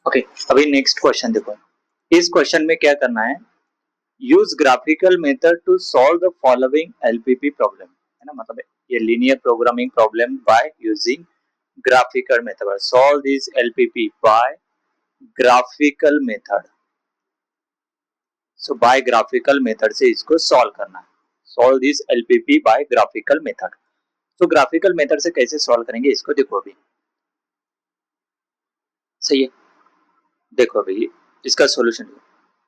Okay अभी next question देखो। इस क्वेश्चन में क्या करना है, use graphical method to solve the following LPP problem, है ना, मतलब ये linear programming problem by using graphical method. Solve this LPP by graphical method. So by graphical method से इसको सॉल्व करना है। Solve this LPP by graphical method. तो graphical method से कैसे सॉल्व करेंगे इसको देखो अभी। सही है, देखो अभी इसका solution.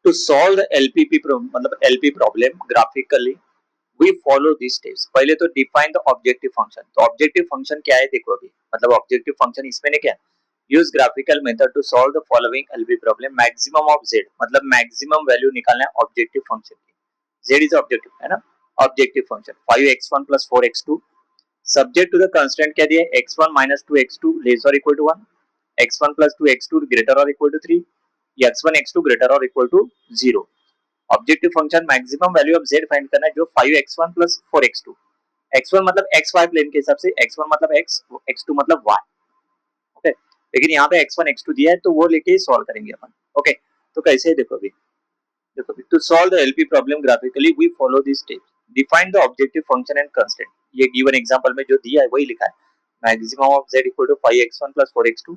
To solve the LPP मतलब LP problem graphically we follow this steps. पहले तो डिफाइन द ऑब्जेक्टिव फंक्शन। तो ऑब्जेक्टिव फंक्शन क्या है देखो अभी, मतलब ऑब्जेक्टिव फंक्शन इसमें ने क्या, use graphical method to solve the following LP problem. Maximum of Z, मतलब मैक्सिमम वैल्यू निकालना है ऑब्जेक्टिव फंक्शन की। जेड इज ऑब्जेक्टिव, है ना, objective function 5x1 plus 4x2 subject to the constant क्या दिया, x1 माइनस 2x2 लेस और equal to 1, x1 plus 2x2 greater और equal to 3, x1 x2 greater और equal to 0। Objective function maximum value of z find करना है जो 5x1 plus 4x2। x1 मतलब xy plane के हिसाब से, x1 मतलब x, x2 मतलब y। ओके, लेकिन यहाँ पे x1 x2 दिया है तो वो लेके सॉल्व करेंगे अपन। ओके, तो कैसे है देखो अभी। देखो अभी to solve the LP problem graphically we follow this steps. Define the objective function and constant. ये गिवन एग्जांपल में जो दिया है वही लिखा है। Maximum of z equal to 5x1 plus 4x2।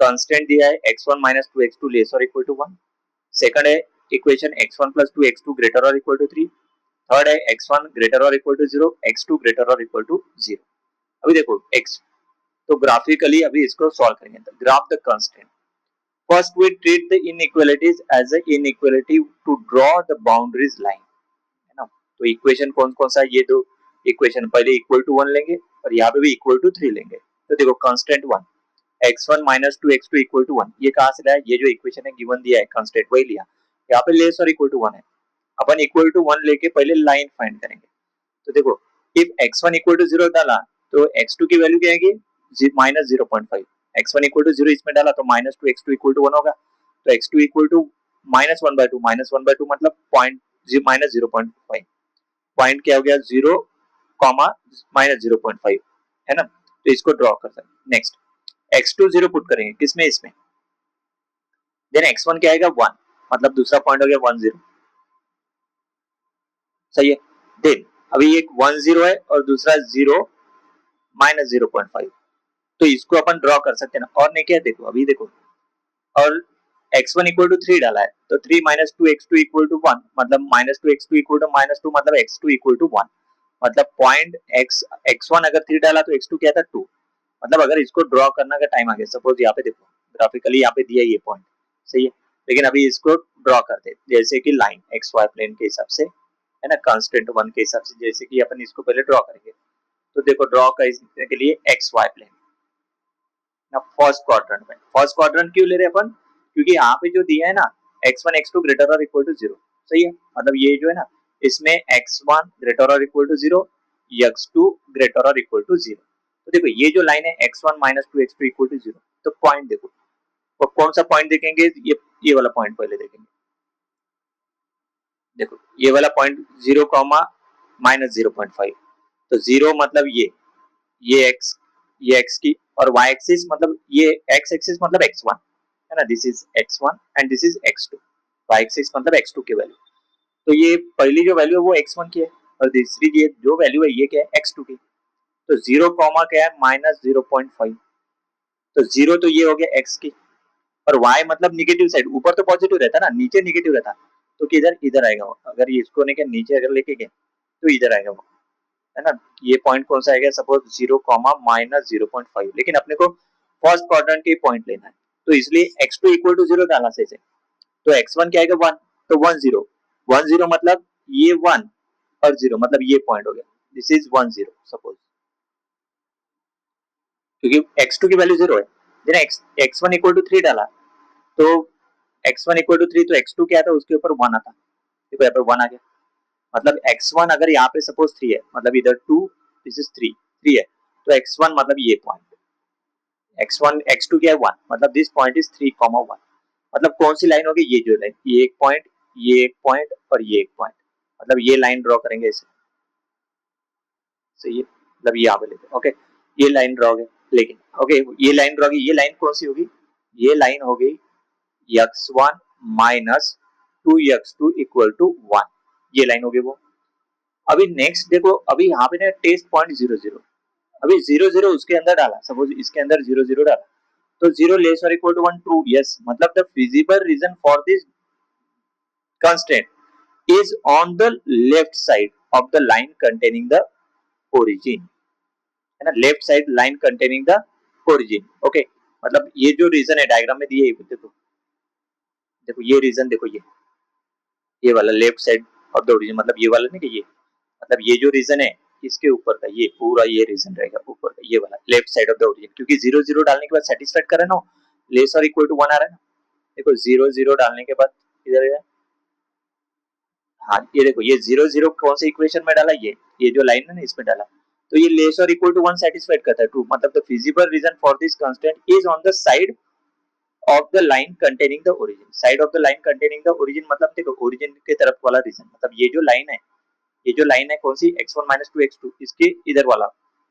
Constant दिया है x1 माइनस 2x2 लेस और इक्वल टू 1। सेकंड है equation x1 plus 2x2 greater और इक्वल टू 3। थर्ड है x1 ग्रेटर और इक्वल टू 0, x2 ग्रेटर और इक्वल टू 0। अभी देखो x, तो ग्राफिकली अभी इसको सॉल्व करेंगे। Graph the constant. First we treat the inequalities as a inequality to draw the boundaries line, है ना। तो इक्वेशन कौन कौन सा है, ये दो इक्वेशन पहले इक्वल टू 1 लेंगे और यहाँ पे भी इक्वल टू 3 लेंगे। तो देखो constant 1, x1 minus 2x2 equal to 1, ये कहां से लाया, ये जो इक्वेशन है गिवन दिया है कांस्टेंट वही लिया। यहाँ पे लेस और इक्वल टू 1 है, अपन इक्वल टू 1 लेके पहले लाइन फाइंड करेंगे। तो देखो इफ x1 इक्वल टू 0 डाला तो x2 की वैल्यू क्या आएगी, माइनस 0.5। x1 इक्वल टू 0 इसमें डाला तो माइनस 2 x2 इक्वल टू 1 होगा। तो x2 equal to minus 1/2, minus 1/2 मतलब पॉइंट माइनस 0.5। पॉइंट क्या हो गया, 0 कॉमा माइनस 0.5, है ना। तो इसको ड्रॉ कर सकते हैं। नेक्स्ट x2 0 पुट करेंगे किसमें, इसमें। देन x1 क्या आएगा 1, मतलब दूसरा पॉइंट हो गया 1 0। सही है। देन अभी एक 1 0 है और दूसरा 0 माइनस 0.5, तो इसको अपन ड्रॉ कर सकते हैं ना। और नहीं क्या, देखो अभी देखो, और x1 इक्वल टू 3 डाला है तो 3 माइनस 2 x2 इक्वल टू 1, मतलब minus 2 x2 equal to minus 2 मतलब x2 इक्वल टू 1। मतलब पॉइंट x1 अगर 3 डाला तो x2 क्या था 2। मतलब अगर इसको ड्रॉ करना का टाइम आ गया, सपोज यहाँ पे देखो ग्राफिकली यहाँ पे दिया ये पॉइंट, सही है। लेकिन अभी इसको ड्रॉ करते जैसे कि लाइन एक्स वाई प्लेन के हिसाब से, है ना, कांस्टेंट 1 के हिसाब से, जैसे कि अपन इसको पहले ड्रॉ करेंगे। तो देखो ड्रॉ करने के लिए X Y plane first quadrant में। फर्स्ट क्वाड्रेंट क्यों ले रहे अपन, क्योंकि यहाँ पे जो दिया है ना x1 x2 ग्रेटर और इक्वल टू 0, सही है। मतलब ये जो है ना इसमें x1 ग्रेटर और इक्वल टू 0, x2 ग्रेटर और इक्वल टू 0। तो देखो ये जो लाइन है x1 minus 2 x2 equal to 0, तो पॉइंट देखो, तो कौन सा पॉइंट देखेंगे, ये वाला पॉइंट पहले देखेंगे। देखो ये वाला पॉइंट 0 कॉमा माइनस 0.5, तो 0 मतलब ये x, ये x की, और y एक्सिस मतलब ये x एक्सिस मतलब x1, है ना, this is x1 and this is x2। y axis मतलब x2 की वैल्यू। तो ये पहली जो वैल्यू है वो x1 की है और दूसरी ये जो वैल्यू है ये क्या है, x2 की। तो 0 कॉमा क्या है, माइनस 0.5। तो 0 तो ये हो गया x की, और y मतलब निगेटिव साइड, ऊपर तो पॉजिटिव रहता है ना, नीचे निगेटिव रहता, तो किधर इधर आएगा वो। अगर ये इसको लेके नीचे अगर लेके गए तो इधर आएगा वो, है ना। ये पॉइंट कौन सा आएगा, सपोज 0 कॉमा माइनस 0.5, लेकिन अपने को फर्स्ट क्वाड्रेंट के पॉइंट लेना है, तो इसलिए x2 इक्वल टू 0 डालना सही से। तो x1 क्या आएगा 1, तो 1 0, 1 0 मतलब ये 1 और 0 मतलब ये पॉइंट हो गया, दिस इज 1 0 सपोज, क्योंकि x2 की वैल्यू 0 है। देन x1 इक्वल टू 3 डाला तो x1 इक्वल टू 3, तो x2 क्या था उसके ऊपर 1 आता, देखो यहाँ पे 1 आ गया। मतलब x1 अगर यहाँ पे सपोज 3 है, मतलब इधर 2, दिस इज 3 3 है, तो x1 मतलब ये पॉइंट, x1 x2 क्या है 1, मतलब दिस पॉइंट इज 3,1। मतलब कौन सी लाइन होगी, ये जो लाइन, ये एक पॉइंट, ये एक पॉइंट और ये एक पॉइंट, मतलब ये लाइन ड्रॉ करेंगे इसे, सही है। मतलब ये यहाँ पे लेते, ओके, ये लाइन ड्रॉ है, लेकिन ओके ये लाइन ड्रॉ की, ये लाइन कौन सी होगी, ये लाइन हो गई x1 minus 2x2 equal to 1, ये लाइन होगी वो। अभी नेक्स्ट देखो, अभी यहाँ पे ना टेस्ट पॉइंट 0 0, अभी 0 0 उसके अंदर डाला, सपोज इसके अंदर 0 0 डाला, तो 0 लेस और इक्वल टू 1 ट्रू, यस, मतलब the feasible reason for this constraint is on the left side of the line containing the origin, है ना, left side line containing the origin. Okay, मतलब ये जो रीजन है डायग्राम में दिए, देखो देखो ये रीजन, देखो ये वाला left side of the origin, मतलब ये वाला नहीं कि ये, मतलब ये जो रीजन है इसके ऊपर का ये पूरा ये रीजन रहेगा, ऊपर का ये वाला left side of the origin, क्योंकि 0 0 डालने के बाद सेटिस्फाइड कर रहे ना, लेस और इक्वल टू 1 आ रहा है ना। देखो 0 0 डालने के बाद इधर है, हाँ ये देखो ये 0 0 कौन से इक्वेशन में डाला, ये जो लाइन है ना इसमें डाला, तो ये लेस और इक्वल टू 1 सेटिस्फाइड करता है, ट्रू, मतलब the feasible reason for this constant is on the side of the line containing the origin. Side of the line containing the origin मतलब देखो ओरिजिन के तरफ वाला रीजन, मतलब ये जो लाइन है, ये जो लाइन है कौन सी, x1 माइनस 2x2, इसके इधर वाला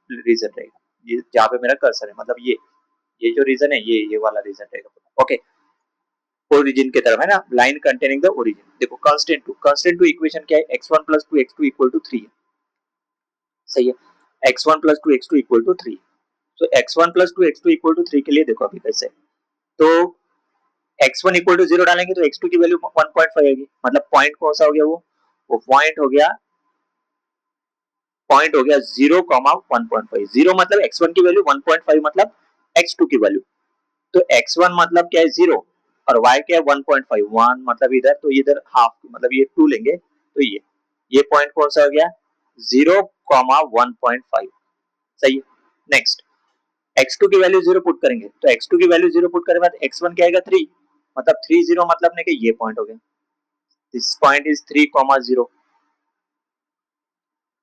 रीजन रहेगा, ये जहाँ पे मेरा कर्सर है, मतलब ये जो रीजन है ये वाला रीजन रहेगा। ओके, ओरिजिन की तरफ है ना, लाइन कंटेनिंग द ओरिजिन। देखो कांस्टेंट टू इक्वेशन क्या है, x1 plus 2x2 equal to 3 है, सही है, x1 plus 2x2 equal to 3। तो x1 plus 2x2 equal to 3 के लिए देखो अभी कैसे, तो x1 इक्वल टू 0 डालेंगे तो x2 की वैल्यू 1.5 आएगी, मतलब पॉइंट कौन सा हो गया, वो पॉइंट हो गया 0,1.5। 0 मतलब x1 की वैल्यू, 1.5 मतलब x2 की वैल्यू। तो x1 मतलब क्या है 0 और y क्या है 1.5, 1 मतलब इधर, तो इधर हाफ, मतलब ये 2 लेंगे, तो ये पॉइंट कौन सा हो गया 0,1.5, सही है। नेक्स्ट x2 की वैल्यू 0 पुट करेंगे, तो x2 की वैल्यू 0 पुट करने बाद x1 क्या आएगा 3, मतलब 3 0 मतलब ने कि ये पॉइंट हो गया, this point is 3,0।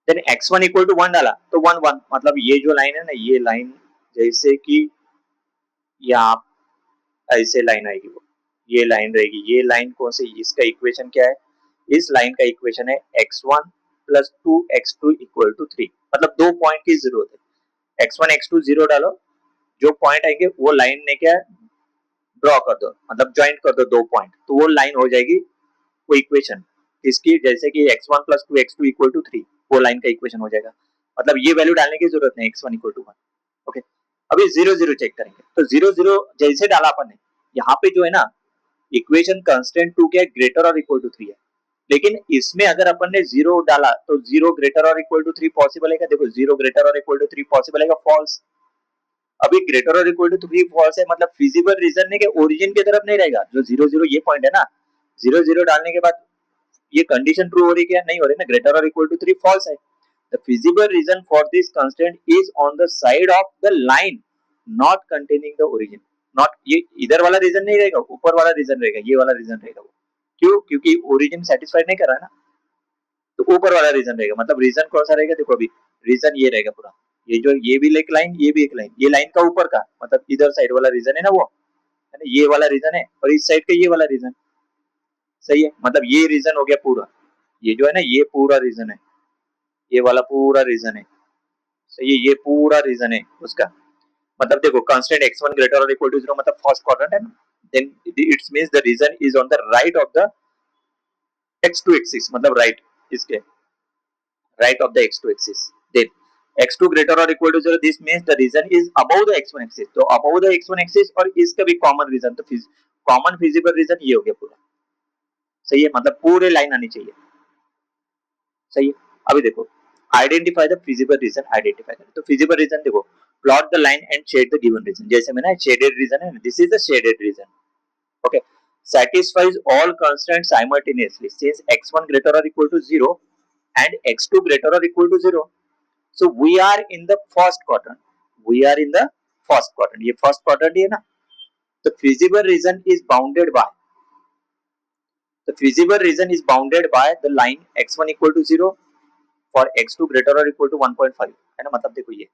Then x1 equal to 1 डाला तो 1 1 मतलब ये जो लाइन है ना, ये लाइन जैसे कि यहाँ ऐसे लाइन आएगी, वो ये लाइन रहेगी, ये लाइन कौन सी, इसका इक्वेशन क्या है, इस लाइन का इक्वेशन है x1 plus 2x2 equal to 3, मतलब दो पॉइंट की जरूरत है, x1 x2 0 डालो, जो पॉइंट आएंगे वो लाइन ने क्या ड्रॉ कर दो, मतलब ज्वाइंट कर दो दो पॉइंट, तो वो लाइन हो जाएगी वो इक्वेशन इसकी, जैसे कि x1 plus 2x2 equal to 3, वो लाइन का इक्वेशन हो जाएगा, मतलब ये वैल्यू डालने की जरूरत नहीं, x1 इक्वल टू 1। ओके, अभी 0 0 चेक करेंगे, तो 0 0 जैसे डाला अपन ने, यहाँ पे जो है ना इक्वेशन कांस्टेंट 2 क्या है, ग्रेटर और इक्वल टू 3 है, लेकिन इसमें अगर अपन ने 0 डाला तो 0 ग्रेटर और इक्वल टू 3 पॉसिबल है क्या, देखो 0 ग्रेटर और इक्वल टू 3 पॉसिबल है क्या, फॉल्स। अभी ग्रेटर और इक्वल टू 3 फॉल्स है, मतलब फिजिबल रीजन ने के ओरिजिन की तरफ नहीं रहेगा, जो 0 0 ये पॉइंट है ना, 0 0 डालने के बाद ये कंडीशन ट्रू हो रही क्या, नहीं हो रही ना, ग्रेटर और इक्वल टू 3 फॉल्स है। The feasible reason for this constant is on the side of the line not containing the origin, not, ये इधर वाला रीजन नहीं रहेगा, ऊपर वाला रीजन रहेगा, ये वाला रीजन रहेगा वो, क्यों, क्योंकि ओरिजिन सेटिस्फाइड नहीं कर रहा है ना, तो ऊपर वाला रीजन रहेगा, मतलब रीजन कौन सा रहेगा, देखो अभी रीजन ये रहेगा पूरा, ये जो ये भी एक लाइन, ये भी एक लाइन, ये लाइन का ऊपर का मतलब इधर साइड वाला रीजन है ना, वो है ना, ये वाला रीजन है, और इस साइड का ये वाला रीजन, सही है, मतलब ये रीजन हो गया पूरा, ये जो है ना ये पूरा रीजन है, ये वाला पूरा रीजन है, सही है, ये पूरा रीजन है उसका, मतलब देखो कांस्टेंट x1 ग्रेटर और इक्वल टू 0 मतलब फर्स्ट क्वाड्रेंट है ना, then it's means the region is on the right of the x2 axis, मतलब राइट, इसके right of the x2 axis, then x2 greater और equal to 0, this means the region is above the x1 axis, तो above the x1 axis और इसका भी common region, तो common feasible region ये हो गया पूरा, सही है, मतलब पूरे लाइन आनी चाहिए, सही है। अभी देखो identify the feasible region, identify करें, तो फिजिबल रीजन देखो, plot the line and shade the given region, जैसे मैंने शेडेड रीजन है, this is the shaded region. Okay, satisfies all constraints simultaneously since x1 greater or equal to 0 and x2 greater or equal to 0, so we are in the first quadrant, we are in the first quadrant, ये first quadrant है ना, the feasible region is bounded by, the feasible region is bounded by the line x1 equal to 0 for x2 greater or equal to 1.5, है ना, मतलब देखो ये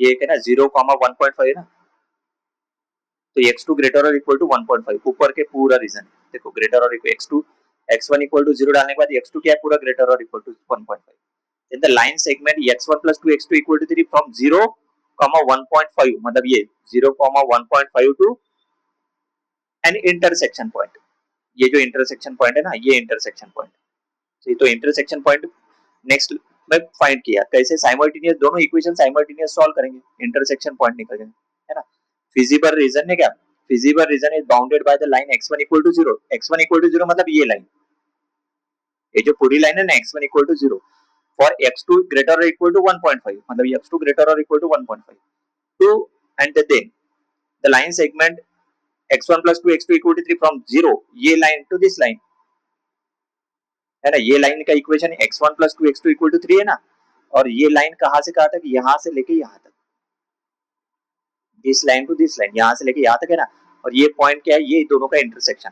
एक है ना 0,1.5 है ना, तो x2 ग्रेटर और इक्वल टू 1.5 ऊपर के पूरा रीजन, देखो ग्रेटर और equal x2 x1 equal to 0 डालने के बाद x2 क्या है पूरा ग्रेटर और equal to 1.5, in the line segment x1 plus 2 x2 equal to 3 from 0, 1.5 मतलब ये 0,1.5 टू एंड इंटरसेक्शन पॉइंट, ये जो इंटरसेक्शन पॉइंट है ना, ये इंटरसेक्शन पॉइंट, तो इंटरसेक्शन पॉइंट नेक्स्ट मैं फाइंड किया कैसे, साइमल्टेनियस दोनों इक्वेशन साइमल्टेनियस सॉल्व करेंगे, इंटरसेक्शन पॉइंट निकल जाएगा, है ना। फिजिबल रीजन है क्या, feasible region is bounded by the line x1 equal to 0, x1 equal to 0 मतलब ये लाइन, ये जो पूरी लाइन है ना x1 equal to 0 for x2 greater और इक्वल टू 1.5, मतलब x2 ग्रेटर और equal to 1.5 to and then the line segment x1 plus 2 x2 equal to 3 from 0, ये लाइन टू दिस लाइन, है ना, ये लाइन का equation x1 plus 2 x2 equal to 3 है ना, और ये लाइन कहां से कहां तक, यहां से लेके यहां तक, this line to this line, यहां से लेके यहां तक है ना, और ये पॉइंट क्या है, ये दोनों का इंटरसेक्शन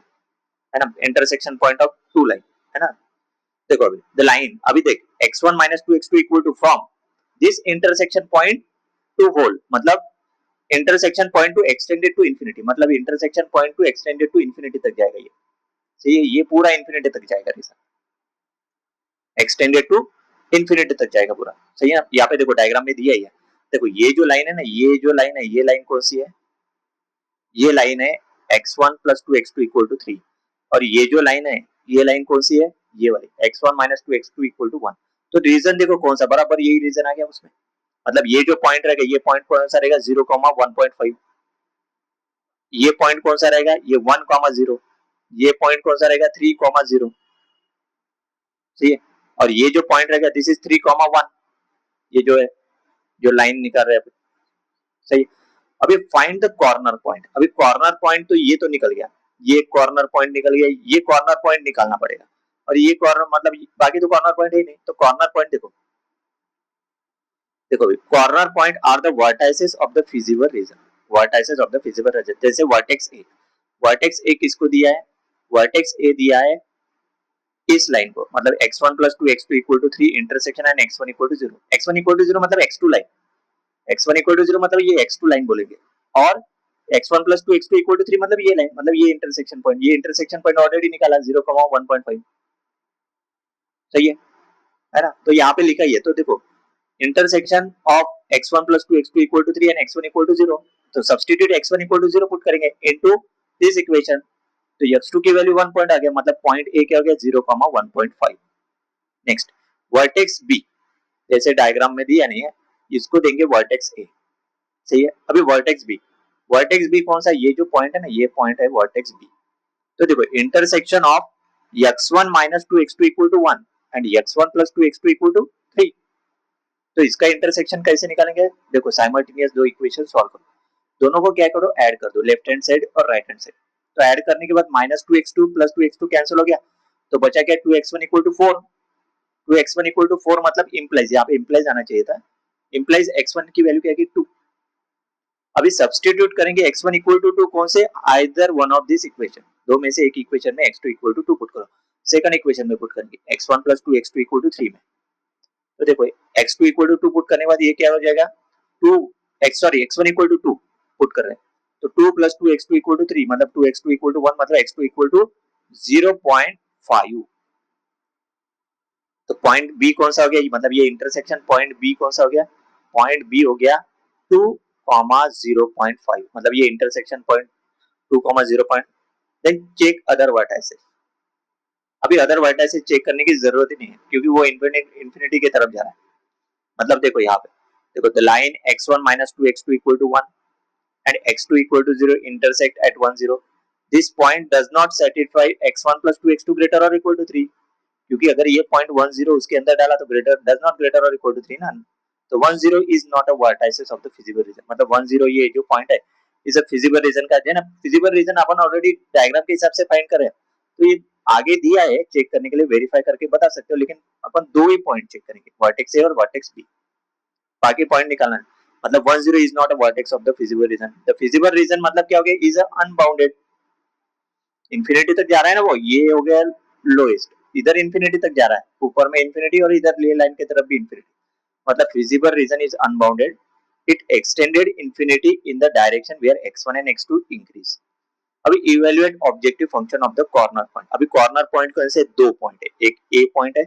है ना, intersection point of two line, है ना। देखो अभी द लाइन, अभी देख x1 minus 2 x2 equal to from this intersection point to whole, मतलब intersection point to extended to infinity, मतलब intersection point to extended to infinity तक जाएगा ये, सही है, ये पूरा इंफिनिटी तक जाएगा, रीजन एक्सटेंडेड टू इंफिनिटी तक जाएगा पूरा, सही है। यहाँ पे देखो डायग्राम में दिया ही है, देखो ये जो लाइन है ना, ये जो लाइन है, ये लाइन कौन सी है, ये लाइन है x1 plus 2 x2 equal to 3, और ये जो लाइन है, ये लाइन कौन सी है, ये वाली x1 minus 2 x2 equal to 1, तो रीजन देखो कौन सा, बराबर यही रीजन आ गया उसमें, मतलब ये जो पॉइंट रहेगा, ये पॉइंट कौन सा रहेगा 0,1.5, ये पॉइंट कौन सा रहेगा, ये 1,0, ये पॉइंट कौन सा रहेगा 3,0, सही है, और ये जो पॉइंट रहेगा दिस इज 3,1, ये जो है, जो लाइन निकाल रहे हैं, सही। अभी फाइंड द कॉर्नर पॉइंट, अभी कॉर्नर पॉइंट तो ये तो निकल गया, ये कॉर्नर पॉइंट निकल गया, ये कॉर्नर पॉइंट निकालना पड़ेगा, और ये कॉर्नर मतलब बाकी तो कॉर्नर पॉइंट है ही नहीं, तो कॉर्नर पॉइंट देखो, देखो corner point are the vertices of the feasible region, vertices of the feasible region, जैसे वर्टेक्स ए, वर्टेक्स ए किसको दिया है, वर्टेक्स ए दिया है इस लाइन को, मतलब x1 plus 2 x2 equal to 3 intersection and x1 equal to 0, x1 equal to 0 मतलब x2 line, x1 equal to 0 मतलब ये x2 लाइन बोलेंगे, और x1 plus 2 x2 equal to 3 मतलब ये लाइन, मतलब ये इंटरसेक्शन पॉइंट, ये इंटरसेक्शन पॉइंट ऑलरेडी निकाला 0,1.5, सही है ना, तो यहाँ पे लिखा ही है, तो देखो intersection of x1 plus 2 x2 equal to 3 and x1 equal to 0, तो substitute x1 equal to 0 put करेंगे इनटू दिस इक्वेशन, तो x2 की वैल्यू 1 पॉइंट आ गया, मतलब पॉइंट ए क्या हो गया 0,1.5। नेक्स्ट वर्टेक्स बी, जैसे डायग्राम में दिया नहीं है, इसको देंगे वर्टेक्स ए, सही है। अभी वर्टेक्स बी, वर्टेक्स बी कौन सा, ये जो पॉइंट है ना, ये पॉइंट है वर्टेक्स बी, तो देखो intersection of x1 minus 2 x2 equal to 1 and x1 plus 2 x2 equal to 3, तो इसका इंटरसेक्शन कैसे निकालेंगे, देखो साइमल्टेनियस दो इक्वेशन सॉल्व करो, दोनों को क्या करो ऐड कर दो, लेफ्ट हैंड साइड और राइट हैंड साइड, तो ऐड करने के बाद minus 2x2 plus 2x2 cancel हो गया, तो बचा क्या 2x1 equal to 4, 2x1 equal to 4 मतलब इंप्लाइज, यहाँ पे इंप्लाइज आना चाहिए था, इंप्लाइज x1 की वैल्यू क्या है 2, अभी सब्स्टिट्यूट करेंगे x1 इक्वल टू 2 कौन से, either one of this equation, दो में से एक इक्वेशन में x2 इक्वल टू 2 पुट करो, सेकंड इक्वेशन में पुट करेंगे x1 plus 2 x2 equal to 3 में, तो देखो x2 इक्वल टू 2 पुट करने के बाद ये क्या हो जाएगा 2 x sorry x1 equal to 2 put कर रहे हैं, तो 2 प्लस 2 x2 इक्वल टू 3 मतलब 2 x2 इक्वल टू 1 मतलब x2 इक्वल टू 0.5, तो पॉइंट बी कौन सा हो गया, मतलब ये इंटरसेक्शन पॉइंट बी कौन सा हो गया, पॉइंट बी हो गया 2,0.5, मतलब ये intersection point 2,0, then check other vertices, अभी अदर वर्टाइसेस चेक करने की जरूरत ही नहीं है क्योंकि वो इंफिनिटी की तरफ जा रहा है, मतलब देखो यहाँ पे देखो the line x1 minus 2 x2 equal to 1 and x2 equal to 0 intersect at 1 0, this point does not satisfy x1 plus 2 x2 greater or equal to 3, क्योंकि अगर ये पॉइंट 1 0 उसके अंदर डाला तो ग्रेटर डज नॉट ग्रेटर और इक्वल टू 3 ना, तो 1 0 is not a vertices of the feasible region, मतलब 1 0 ये जो पॉइंट है इज अ फिजिबल रीजन का है ना, फिजिबल रीजन अपन ऑलरेडी डायग्राम के हिसाब से फाइंड कर रहे हैं, तो ये आगे दिया है चेक करने के लिए, वेरीफाई करके बता सकते हो, लेकिन अपन दो ही पॉइंट चेक करेंगे वर्टेक्स ए और वर्टेक्स बी, बाकी पॉइंट निकालना है, मतलब 1 0 is not a vertex of the feasible reason, the feasible region मतलब क्या हो गया इज अ अनबाउंडेड, इंफिनिटी तक जा रहा है ना वो, ये हो गया लोएस्ट, इधर इंफिनिटी तक जा रहा है, ऊपर में इंफिनिटी और इधर ले लाइन की तरफ भी इंफिनिटी, मतलब feasible region is unbounded, it extended infinity in the direction where x1 and x2 increase. अभी evaluate objective function of the corner point, अभी कॉर्नर पॉइंट कौन से, दो पॉइंट है, एक ए पॉइंट है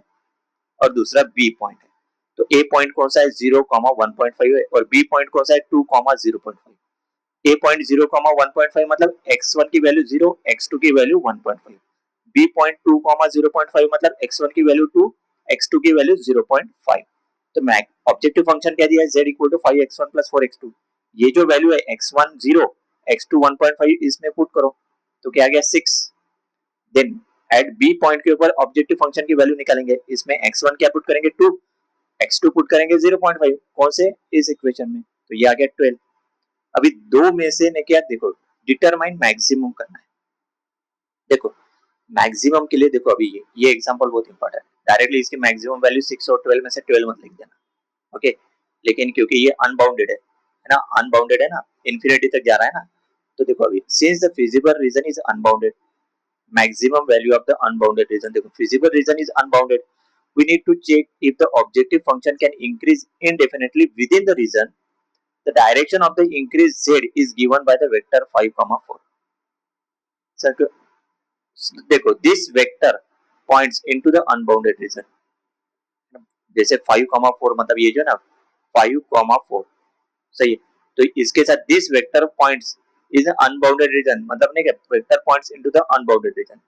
और दूसरा बी पॉइंट है, तो ए पॉइंट कौन सा है 0,1.5 है और बी पॉइंट कौन सा है 2,0.5, a.0, 1.5 मतलब x1 की वैल्यू 0, x2 की वैल्यू 1.5, b.2, 0.5 मतलब x1 की वैल्यू 2, x2 की वैल्यू 0.5। तो मैक ऑब्जेक्टिव फंक्शन क्या दिया है, z equal to 5x1 plus 4x2। ये जो वैल्यू है x1 0, x2 1.5 इसमें पुट करो तो क्या आ गया 6। देन एट बी पॉइंट के ऊपर ऑब्जेक्टिव फंक्शन की वैल्यू निकालेंगे, इसमें x1 क्या पुट करेंगे 2, x2 पुट करेंगे 0.5, कौन से इस इक्वेशन में, तो ये आ गया 12। अभी दो में से ने क्या देखो, डिटरमाइन मैक्सिमम करना है। देखो मैक्सिमम के लिए देखो अभी ये एग्जांपल बहुत इंपॉर्टेंट है, डायरेक्टली इसकी मैक्सिमम वैल्यू 6 और 12 में से 12 मत लिख देना, ओके। लेकिन क्योंकि ये अनबाउंडेड है ना, अनबाउंडेड है ना, इंफिनिटी तक जा रहा है ना, तो देखो अभी since the feasible region is unbounded, maximum value of the unbounded region, देखो feasible region is unbounded, we need to check if the objective function can increase indefinitely within the region, the direction of the increase z is given by the vector 5, 4। Sir देखो this vector points into the unbounded region, जैसे 5, 4 मतलब ये जो ना 5, 4 सही है, तो इसके साथ this vector points is unbounded region, मतलब नहीं क्या vector points into the unbounded region.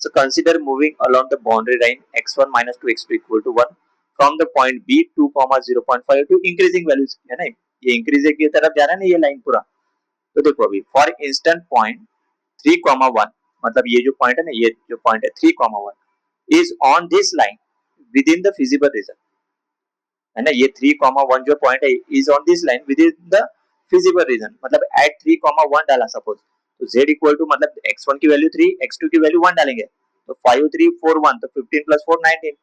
So consider moving along the boundary line x1 minus 2 x2 equal to 1 from the point b 2, 0.5 to increasing values, है ना, ये increasing की तरफ जा रहा है ना ये लाइन पूरा। तो देखो अभी for instant point 3, 1 मतलब ये जो पॉइंट है ना, ये जो पॉइंट है 3, 1 is on this line within the feasible region, है ना, ये 3, 1 जो पॉइंट है is on this line within the feasible region, मतलब at 3, 1 डाला सपोज, तो z इक्वल टू मतलब x1 की वैल्यू 3, x2 की वैल्यू 1 डालेंगे, तो 5, 3, 4, 1 तो 15 plus 4 19,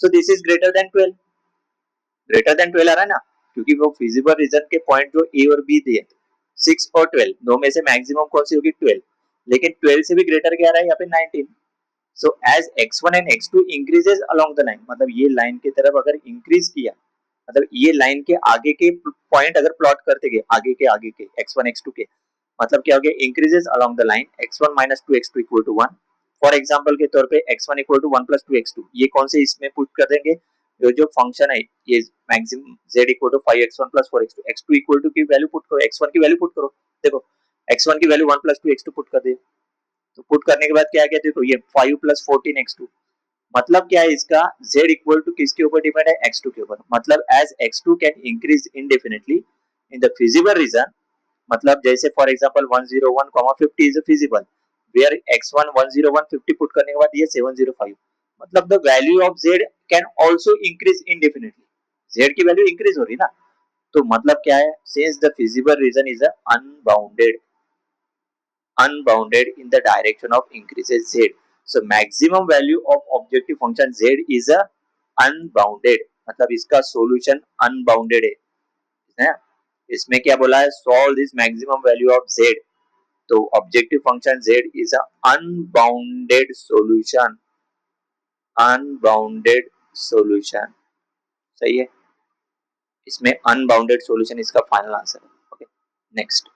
so this is greater than 12, greater than 12 आ रहा है ना, क्योंकि वो फिजिबल रीजन के पॉइंट जो ए और बी दिए 6 और 12 दो में से मैक्सिमम कौन सी होगी 12, लेकिन 12 से भी ग्रेटर क्या आ रहा है यहाँ पे 19। So as x1 and x2 increases along the line, मतलब ये लाइन की तरफ अगर इंक्रीज किया, मतलब ये लाइन के आगे के पॉइंट अगर प्लॉट करते गए आगे के x1 x2 के, मतलब क्या हो गया increases along the line x1 minus 2x2 equal to 1। For example के तौर पे x1 equal to 1 plus 2x2, ये कौन से इसमें पुट कर देंगे, जो फंक्शन है ये maximum z equal to 5x1 plus 4x2, x2 equal to की वैल्यू पुट करो, x1 की वैल्यू पुट करो, देखो x1 की वैल्यू 1 plus 2x2 पुट कर दे, तो पुट करने के बाद क्या आ गया, देखो ये 5 plus 14x2, मतलब क्या है इसका z इक्वल टू किसके ऊपर डिपेंड है, x2 के ऊपर, मतलब as x2 can increase indefinitely in the feasible region, मतलब जैसे for example 101, 50 is feasible, where x1 101 50 put करने के बाद ये 705, मतलब the value of z can also increase indefinitely, z की वैल्यू इंक्रीज हो रही ना, तो मतलब क्या है, since the feasible region is unbounded in the direction of increases z, so maximum value of objective function z is a unbounded, मतलब इसका सॉल्यूशन अनबाउंडेड है, इसमें क्या बोला है, solve this maximum value of z, तो objective function z is a unbounded solution, unbounded solution, सही है, इसमें अनबाउंडेड सॉल्यूशन इसका फाइनल आंसर है, ओके। नेक्स्ट